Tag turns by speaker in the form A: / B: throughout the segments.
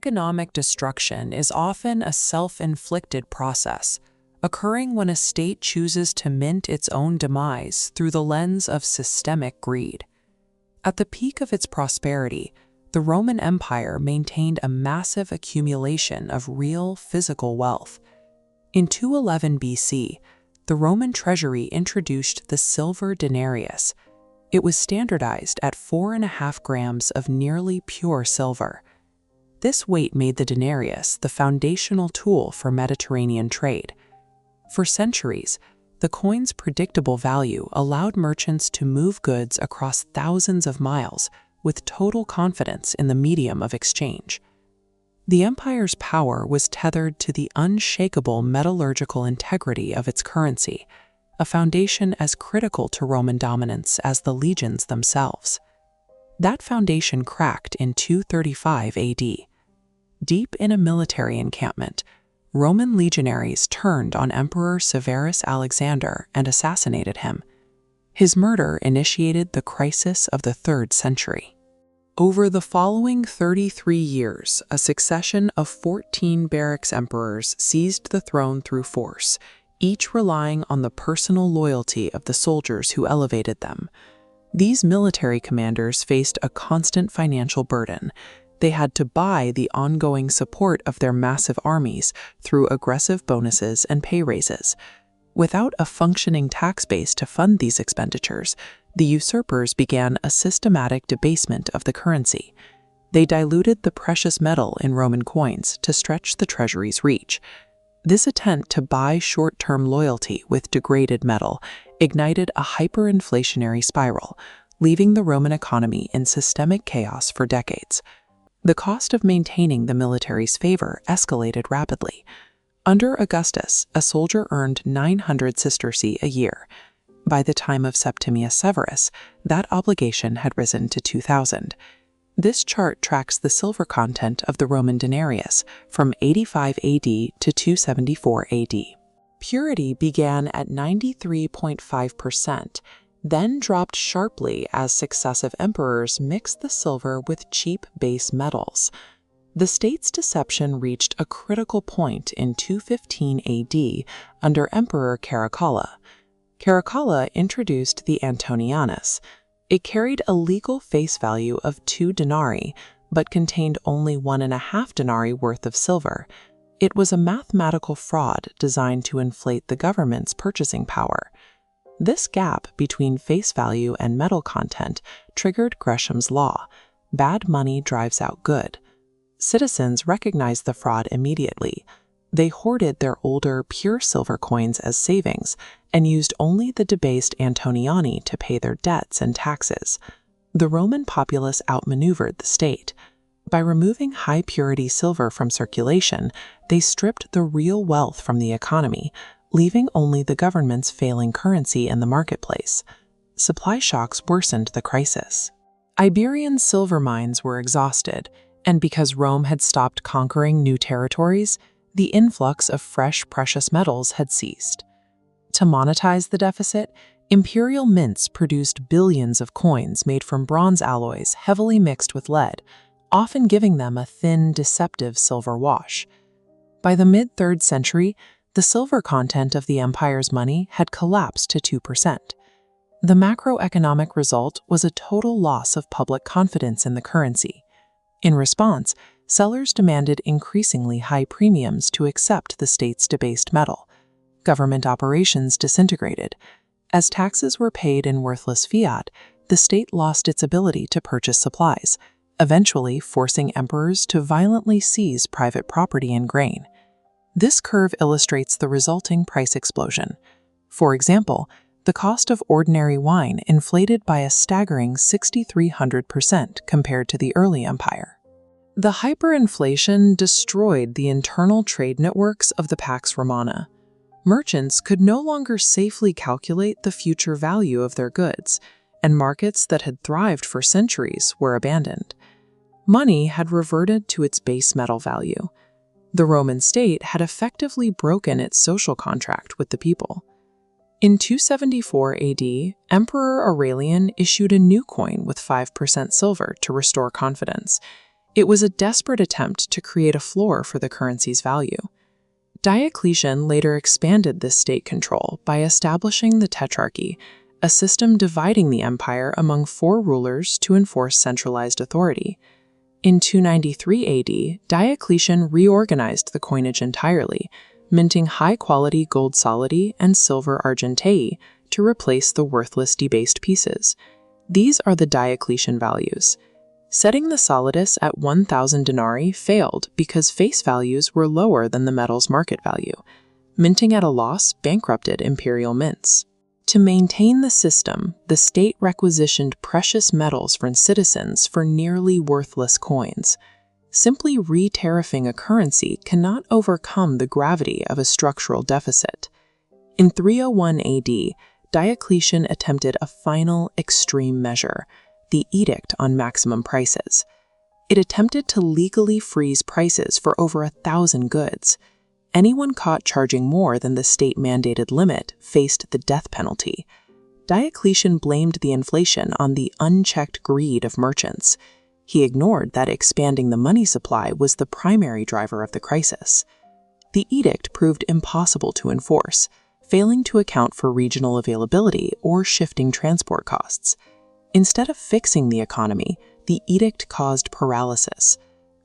A: economic destruction is often a self-inflicted process, occurring when a state chooses to mint its own demise through the lens of systemic greed. At the peak of its prosperity, the Roman Empire maintained a massive accumulation of real physical wealth. In 211 BC, the Roman treasury introduced the silver denarius. It was standardized at 4.5 grams of nearly pure silver. This weight made the denarius the foundational tool for Mediterranean trade. For centuries, the coin's predictable value allowed merchants to move goods across thousands of miles with total confidence in the medium of exchange. The empire's power was tethered to the unshakable metallurgical integrity of its currency, a foundation as critical to Roman dominance as the legions themselves. That foundation cracked in 235 AD. Deep in a military encampment, Roman legionaries turned on Emperor Severus Alexander and assassinated him. His murder initiated the crisis of the 3rd century. Over the following 33 years, a succession of 14 Barracks Emperors seized the throne through force, each relying on the personal loyalty of the soldiers who elevated them. These military commanders faced a constant financial burden. They had to buy the ongoing support of their massive armies through aggressive bonuses and pay raises. Without a functioning tax base to fund these expenditures, the usurpers began a systematic debasement of the currency. They diluted the precious metal in Roman coins to stretch the treasury's reach. This attempt to buy short-term loyalty with degraded metal ignited a hyperinflationary spiral, leaving the Roman economy in systemic chaos for decades. The cost of maintaining the military's favor escalated rapidly. Under Augustus, a soldier earned 900 sestertii a year. By the time of Septimius Severus, that obligation had risen to 2,000. This chart tracks the silver content of the Roman denarius from 85 AD to 274 AD. Purity began at 93.5%, then dropped sharply as successive emperors mixed the silver with cheap base metals. The state's deception reached a critical point in 215 AD under Emperor Caracalla. Caracalla introduced the antoninianus. It carried a legal face value of 2 denarii, but contained only 1.5 denarii worth of silver. It was a mathematical fraud designed to inflate the government's purchasing power. This gap between face value and metal content triggered Gresham's law: bad money drives out good. Citizens recognized the fraud immediately. They hoarded their older, pure silver coins as savings and used only the debased Antoniani to pay their debts and taxes. The Roman populace outmaneuvered the state. By removing high-purity silver from circulation, they stripped the real wealth from the economy, leaving only the government's failing currency in the marketplace. Supply shocks worsened the crisis. Iberian silver mines were exhausted, and because Rome had stopped conquering new territories, the influx of fresh precious metals had ceased. To monetize the deficit, imperial mints produced billions of coins made from bronze alloys heavily mixed with lead, often giving them a thin, deceptive silver wash. By the mid-3rd century, the silver content of the empire's money had collapsed to 2%. The macroeconomic result was a total loss of public confidence in the currency. In response, sellers demanded increasingly high premiums to accept the state's debased metal. Government operations disintegrated. As taxes were paid in worthless fiat, the state lost its ability to purchase supplies, eventually forcing emperors to violently seize private property and grain. This curve illustrates the resulting price explosion. For example, the cost of ordinary wine inflated by a staggering 6,300% compared to the early empire. The hyperinflation destroyed the internal trade networks of the Pax Romana. Merchants could no longer safely calculate the future value of their goods, and markets that had thrived for centuries were abandoned. Money had reverted to its base metal value. The Roman state had effectively broken its social contract with the people. In 274 AD, Emperor Aurelian issued a new coin with 5% silver to restore confidence. It was a desperate attempt to create a floor for the currency's value. Diocletian later expanded this state control by establishing the tetrarchy, a system dividing the empire among 4 rulers to enforce centralized authority. In 293 AD, Diocletian reorganized the coinage entirely, minting high-quality gold solidi and silver argentei to replace the worthless debased pieces. These are the Diocletian values. Setting the solidus at 1,000 denarii failed because face values were lower than the metal's market value. Minting at a loss bankrupted imperial mints. To maintain the system, the state requisitioned precious metals from citizens for nearly worthless coins. Simply re-tariffing a currency cannot overcome the gravity of a structural deficit. In 301 AD, Diocletian attempted a final extreme measure, the Edict on Maximum Prices. It attempted to legally freeze prices for over 1,000 goods. Anyone caught charging more than the state-mandated limit faced the death penalty. Diocletian blamed the inflation on the unchecked greed of merchants. He ignored that expanding the money supply was the primary driver of the crisis. The edict proved impossible to enforce, failing to account for regional availability or shifting transport costs. Instead of fixing the economy, the edict caused paralysis.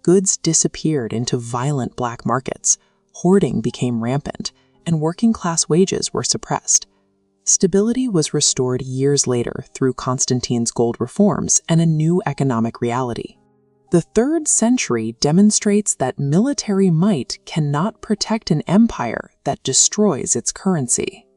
A: Goods disappeared into violent black markets, hoarding became rampant, and working-class wages were suppressed. Stability was restored years later through Constantine's gold reforms and a new economic reality. The 3rd century demonstrates that military might cannot protect an empire that destroys its currency.